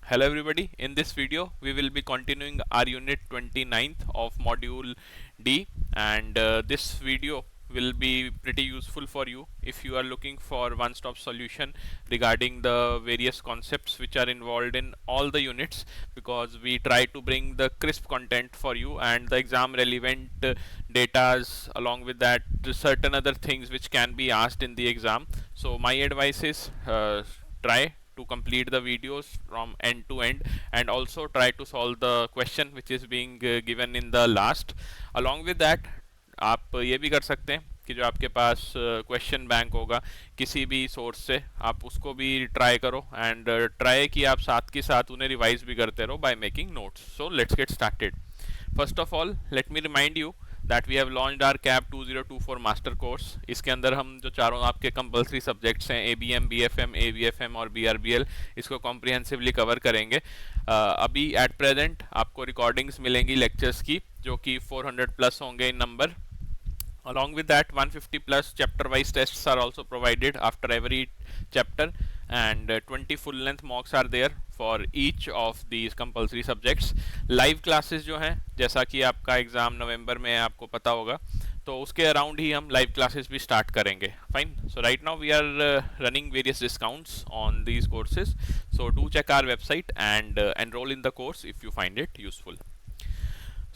Hello everybody, in this video we will be continuing our unit 29th of module D, and this video will be pretty useful for you if you are looking for one-stop solution regarding the various concepts which are involved in all the units, because we try to bring the crisp content for you and the exam relevant datas, along with that certain other things which can be asked in the exam. So my advice is try to complete the videos from end to end, and also try to solve the question which is being given in the last. Along with that, आप ये भी कर सकते हैं कि जो आपके पास question bank होगा किसी भी सोर्स से, आप उसको भी ट्राई करो, एंड ट्राई कि आप साथ के साथ उन्हें रिवाइज भी करते रहो by making notes. So let's get started. First of all let me remind you that we have launched our cap 2024 master course. इसके अंदर हम जो चारों आपके कंपलसरी सब्जेक्ट्स हैं ABM, BFM, AVFM और BRBL, इसको कॉम्प्रिहेंसिवली कवर करेंगे. अभी एट प्रेजेंट आपको रिकॉर्डिंग्स मिलेंगी लेक्चर्स की, जो कि 400 प्लस होंगे in number. Along with that, 150 plus chapter wise tests are also provided after every chapter, and 20 full length mocks are there for each of these compulsory subjects. Live classes जो हैं, जैसा कि आपका exam नवंबर में है आपको पता होगा, तो उसके अराउंड ही हम लाइव क्लासेस भी स्टार्ट करेंगे. Fine. So right now we are running various discounts on these courses, so do check our website and enroll in the course if you find it useful.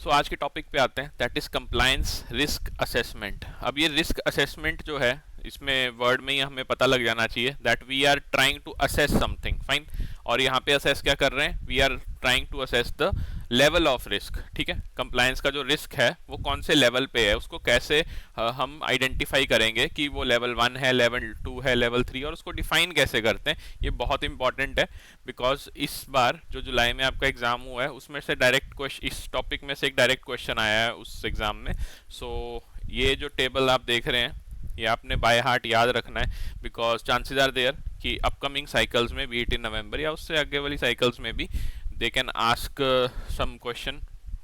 So आज के topic पे आते हैं, that is compliance risk assessment. अब ये risk assessment जो है, इसमें वर्ड में ही हमें पता लग जाना चाहिए that we are trying to assess something. Fine. और यहाँ पे असेस क्या कर रहे हैं? We are trying to assess the level of risk. ठीक है, कंप्लायंस का जो रिस्क है वो कौन से लेवल पे है, उसको कैसे हम आइडेंटिफाई करेंगे कि वो लेवल 1 है, लेवल 2 है, लेवल 3, और उसको डिफाइन कैसे करते हैं. ये बहुत इंपॉर्टेंट है, बिकॉज इस बार जो जुलाई में आपका एग्जाम हुआ है उसमें से डायरेक्ट क्वेश्चन, इस टॉपिक में से एक डायरेक्ट क्वेश्चन आया है उस एग्जाम में. सो ये जो टेबल आप देख रहे हैं ये आपने बाय हार्ट याद रखना है, बिकॉज चांसेस आर देयर कि अपकमिंग साइकिल्स में, बीट इन नवंबर या उससे आगे वाली साइकिल्स में भी, they can ask some question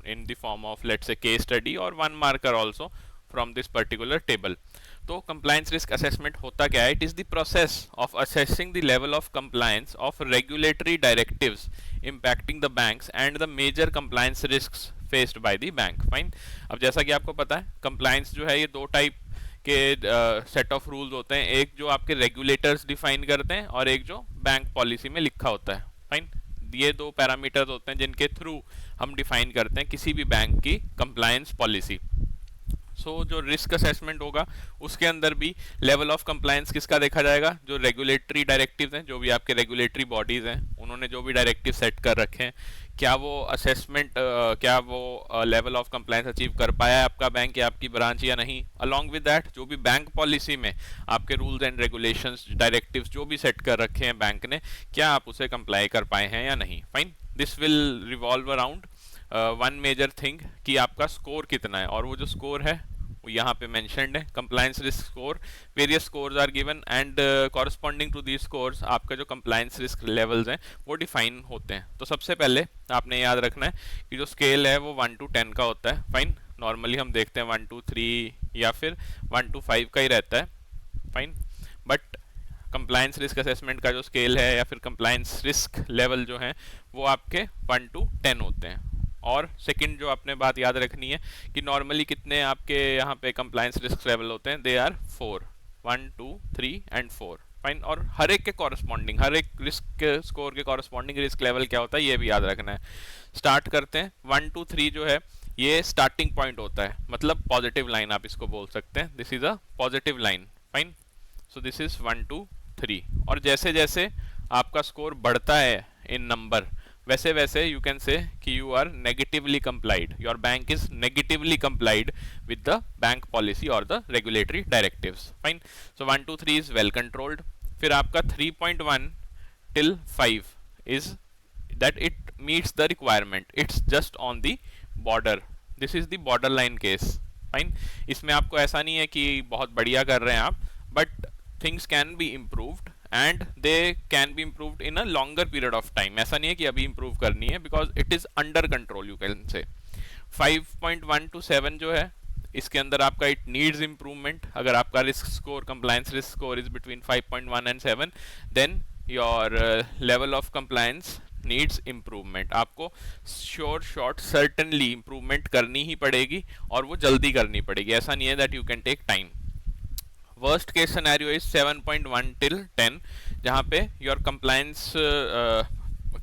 in the form of, let's say, case study or one marker also from this particular table. तो compliance risk assessment होता क्या है? It is the process of assessing the level of compliance of regulatory directives impacting the banks and the major compliance risks faced by the bank. Fine. अब जैसा कि आपको पता है, compliance जो है ये दो टाइप के सेट ऑफ रूल्स होते हैं. एक जो आपके रेगुलेटर्स डिफाइन करते हैं और एक जो बैंक पॉलिसी में लिखा होता है. फाइन. ये दो पैरामीटर्स होते हैं जिनके थ्रू हम डिफाइन करते हैं किसी भी बैंक की कंप्लायंस पॉलिसी. सो जो रिस्क असेसमेंट होगा उसके अंदर भी लेवल ऑफ कंप्लायंस किसका देखा जाएगा? जो रेगुलेटरी डायरेक्टिव्स हैं, जो भी आपके रेगुलेटरी बॉडीज हैं, उन्होंने जो भी डायरेक्टिव सेट कर रखे हैं, क्या वो असेसमेंट, क्या वो लेवल ऑफ कंप्लायंस अचीव कर पाया है आपका बैंक या आपकी ब्रांच या नहीं. अलॉन्ग विद दैट, जो भी बैंक पॉलिसी में आपके रूल्स एंड रेगुलेशंस, डायरेक्टिव्स जो भी सेट कर रखे हैं बैंक ने, क्या आप उसे कंप्लाई कर पाए हैं या नहीं. Fine. This will revolve around one major thing कि आपका स्कोर कितना है, और वो जो स्कोर है वो यहाँ पे मेंशन्ड है, compliance risk score. Various scores are given and corresponding to the scores आपका जो कंप्लायंस रिस्क लेवल्स हैं वो डिफाइन होते हैं. तो सबसे पहले आपने याद रखना है कि जो स्केल है वो 1 to 10 का होता है. फाइन. नॉर्मली हम देखते हैं 1 to 3 या फिर 1 to 5 का ही रहता है. Fine. But compliance risk assessment का जो स्केल है या फिर कंप्लायंस रिस्क लेवल जो है वो आपके 1 to 10 होते हैं. और सेकंड जो आपने बात याद रखनी है कि नॉर्मली कितने आपके यहाँ पे कंप्लायंस रिस्क लेवल होते हैं? They are 4. 1, 2, 3 एंड 4. फाइन. और हर एक के कॉरस्पॉन्डिंग, हर एक रिस्क स्कोर के कॉरस्पॉन्डिंग रिस्क लेवल क्या होता है ये भी याद रखना है. स्टार्ट करते हैं. 1 to 3 जो है ये स्टार्टिंग पॉइंट होता है, मतलब पॉजिटिव लाइन आप इसको बोल सकते हैं. This is a positive line. Fine. So this is 1 to 3. और जैसे जैसे आपका स्कोर बढ़ता है इन नंबर, वैसे वैसे यू कैन से कि you are negatively complied, your bank is negatively complied with the bank policy और the regulatory directives. Fine. So 1 to 3 is well controlled. फिर आपका 3.1 till 5 is that it meets the requirement, it's just on the border. This is the border line case. Fine. इसमें आपको ऐसा नहीं है कि बहुत बढ़िया कर रहे हैं आप, but things can be improved and they can be improved in a longer period of time. ऐसा नहीं है कि अभी इम्प्रूव करनी है, because it is under control, you can से. 5.1 to 7 जो है इसके अंदर आपका इट नीड्स इम्प्रूवमेंट. अगर आपका risk score, compliance risk score is between 5.1 and 7, then your level of compliance needs improvement. आपको श्योर शॉर्ट सर्टनली इम्प्रूवमेंट करनी ही पड़ेगी और वो जल्दी करनी पड़ेगी, ऐसा नहीं है that you can take time. Worst case scenario is 7.1 till 10, जहाँ पे your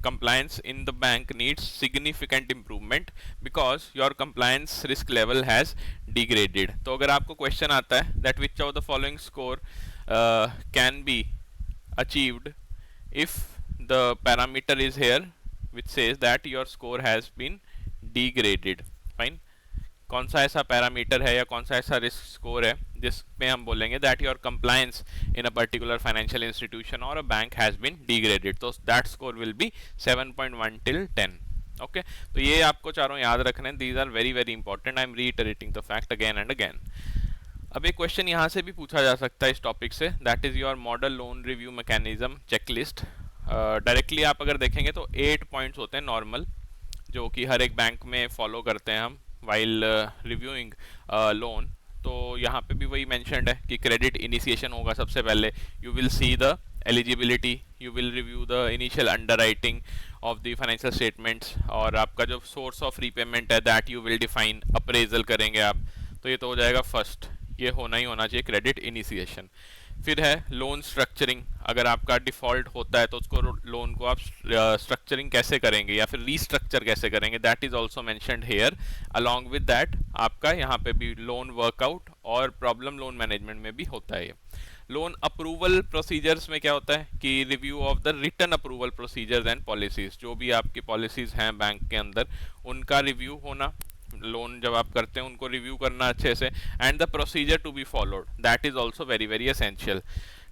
compliance in the bank needs significant improvement because your compliance risk level has degraded। तो अगर आपको क्वेश्चन आता है that which of the following score can be achieved if the parameter is here which says that your score has been degraded, fine। कौन सा ऐसा parameter है या कौन सा ऐसा रिस्क स्कोर है जिसमें हम बोलेंगे that your compliance in a particular financial institution और a bank has been degraded, तो that score will be 7.1 till 10। Okay, तो ये आपको चारों याद रखने हैं, these are very very important, I am reiterating the fact again and again. अब एक क्वेश्चन यहाँ से भी पूछा जा सकता है इस टॉपिक से, that is your model loan review mechanism checklist. Directly आप अगर देखेंगे तो 8 पॉइंट्स होते हैं नॉर्मल, जो कि हर एक बैंक में फॉलो करते हैं हम वाइल रिव्यूइंग लोन। तो यहाँ पे भी वही मेंशन्ड है कि क्रेडिट इनिशिएशन होगा सबसे पहले, you will see the eligibility, you will review the initial underwriting of the financial statements, और आपका जो सोर्स ऑफ रीपेमेंट है that you will define, appraisal करेंगे आप, तो ये तो हो जाएगा फर्स्ट, ये होना ही होना चाहिए क्रेडिट इनिशिएशन। फिर है लोन स्ट्रक्चरिंग, अगर आपका डिफ़ॉल्ट होता है तो उसको लोन को आप स्ट्रक्चरिंग कैसे करेंगे या फिर रीस्ट्रक्चर कैसे करेंगे, that is also mentioned here. Along with that आपका यहाँ पे भी लोन वर्कआउट और प्रॉब्लम लोन मैनेजमेंट में भी होता है। लोन अप्रूवल प्रोसीजर्स में क्या होता है कि review of the written approval procedures and policies, जो भी आपकी पॉलिसीज़ हैं बैंक के अंदर उनका रिव्यू होना, लोन जब आप करते हैं उनको रिव्यू करना अच्छे से, and the procedure to be followed, that is also very very essential.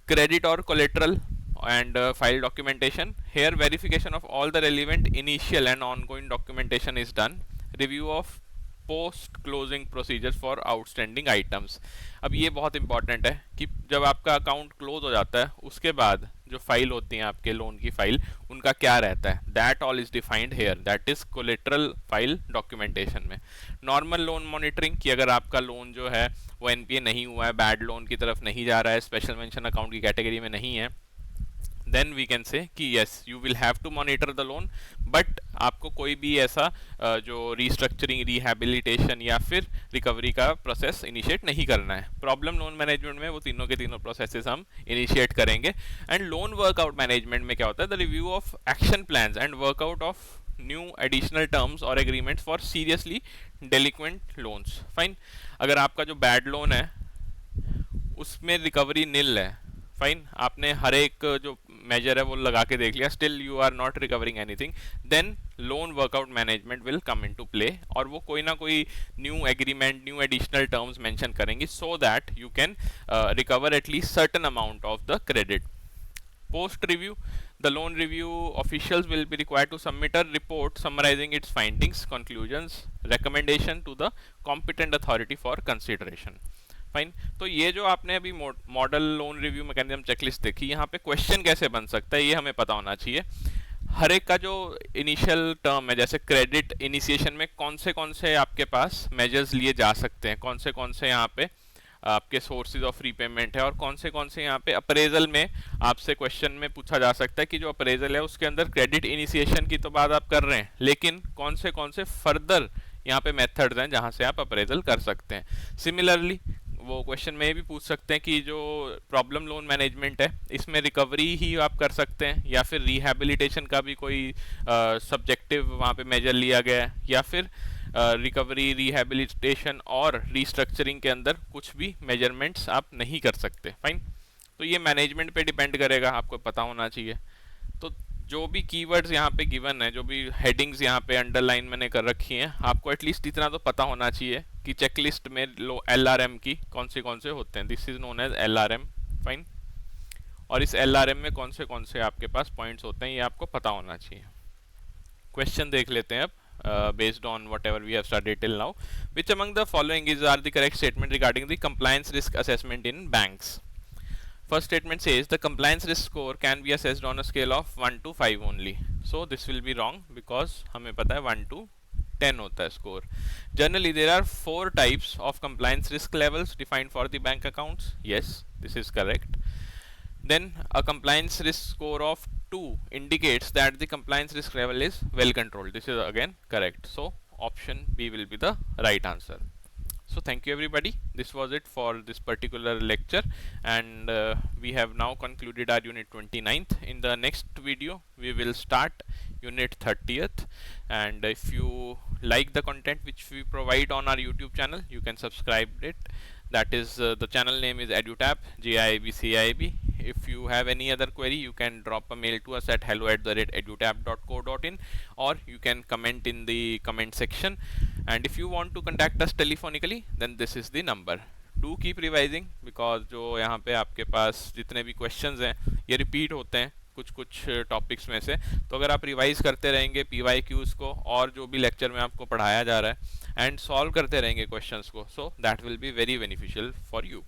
Credit और collateral and file documentation, here verification of all the relevant initial and ongoing documentation is done, review of post closing procedures for outstanding items. अब ये बहुत important है कि जब आपका account close हो जाता है उसके बाद जो फाइल होती हैं आपके लोन की फाइल, उनका क्या रहता है, that all is defined here, that is collateral file documentation में। नॉर्मल लोन मॉनिटरिंग कि अगर आपका लोन जो है वो एनपीए नहीं हुआ है, बैड लोन की तरफ नहीं जा रहा है, स्पेशल मेंशन अकाउंट की कैटेगरी में नहीं है, देन वी कैन से कि yes you will have to monitor the loan, but आपको कोई भी ऐसा जो रीस्ट्रक्चरिंग, रिहैबिलिटेशन या फिर रिकवरी का प्रोसेस इनिशिएट नहीं करना है। प्रॉब्लम लोन मैनेजमेंट में वो तीनों के तीनों प्रोसेसेस हम इनिशिएट करेंगे। एंड लोन वर्कआउट मैनेजमेंट में क्या होता है, the review of action plans and workout of new additional terms और agreements for seriously delinquent loans. Fine, अगर आपका जो बैड लोन है उसमें रिकवरी निल है, फाइन, आपने हर एक जो मेजर है वो लगा के देख लिया, still you are not recovering anything, then loan workout management will come into play, और वो कोई ना कोई new agreement, new additional terms mention करेंगी so that you can recover at least certain amount of the credit. Post review, the loan review officials will be required to submit a report summarizing its findings, conclusions, recommendation to the competent authority for consideration. Fine, तो ये जो आपने अभी model loan review mechanism checklist देखी, यहाँ पे question कैसे बन सकता है ये हमें पता होना चाहिए। हर एक का जो इनिशियल टर्म है, जैसे क्रेडिट इनिशिएशन में कौन से आपके पास मेजर्स लिए जा सकते हैं, कौन से यहाँ पे आपके सोर्सेज ऑफ रीपेमेंट है, और कौन से यहाँ पे अप्रेजल में आपसे क्वेश्चन में पूछा जा सकता है कि जो अप्रेजल है उसके अंदर क्रेडिट इनिशिएशन की तो बात आप कर रहे हैं, लेकिन कौन से फर्दर यहाँ पे मेथड्स हैं जहाँ से आप अप्रेजल कर सकते हैं। सिमिलरली वो क्वेश्चन में भी पूछ सकते हैं कि जो प्रॉब्लम लोन मैनेजमेंट है इसमें रिकवरी ही आप कर सकते हैं या फिर रिहैबिलिटेशन का भी कोई सब्जेक्टिव वहाँ पे मेजर लिया गया है, या फिर रिकवरी, रिहैबिलिटेशन और रीस्ट्रक्चरिंग के अंदर कुछ भी मेजरमेंट्स आप नहीं कर सकते। फाइन, तो ये मैनेजमेंट पे डिपेंड करेगा, आपको पता होना चाहिए। तो जो भी कीवर्ड्स यहाँ पे गिवन है, जो भी हेडिंग्स यहाँ पे अंडरलाइन मैंने कर रखी हैं, आपको एटलीस्ट इतना तो पता होना चाहिए कि चेकलिस्ट में LRM की कौन से होते हैं, this is known as LRM। Fine, और इस LRM में कौन से आपके पास पॉइंट्स होते हैं ये आपको पता होना चाहिए। क्वेश्चन देख लेते हैं अब। Based on whatever we have studied till now, which among the following are the correct statement regarding the compliance risk assessment in banks? First statement says the compliance risk score can be assessed on a scale of 1 to 5 only. So this will be wrong because हमें पता है 1 to 10 होता है score. Generally there are 4 types of compliance risk levels defined for the bank accounts. Yes, this is correct. Then a compliance risk score of 2 indicates that the compliance risk level is well controlled. This is again correct. So option B will be the right answer. So thank you everybody. This was it for this particular lecture, and we have now concluded our unit 29th. In the next video we will start unit 30th, and if you like the content which we provide on our YouTube channel, you can subscribe it. That is the channel name is EduTap, JIBCIB. If you have any other query, you can drop a mail to us at hello@edutap.co.in, or you can comment in the comment section. And if you want to contact us telephonically, then this is the number. Do keep revising, because जो यहाँ पे आपके पास जितने भी questions हैं ये repeat होते हैं कुछ कुछ टॉपिक्स में से, तो अगर आप रिवाइज करते रहेंगे PYQs को और जो भी लेक्चर में आपको पढ़ाया जा रहा है, एंड सॉल्व करते रहेंगे क्वेश्चंस को, so that will be very beneficial for you.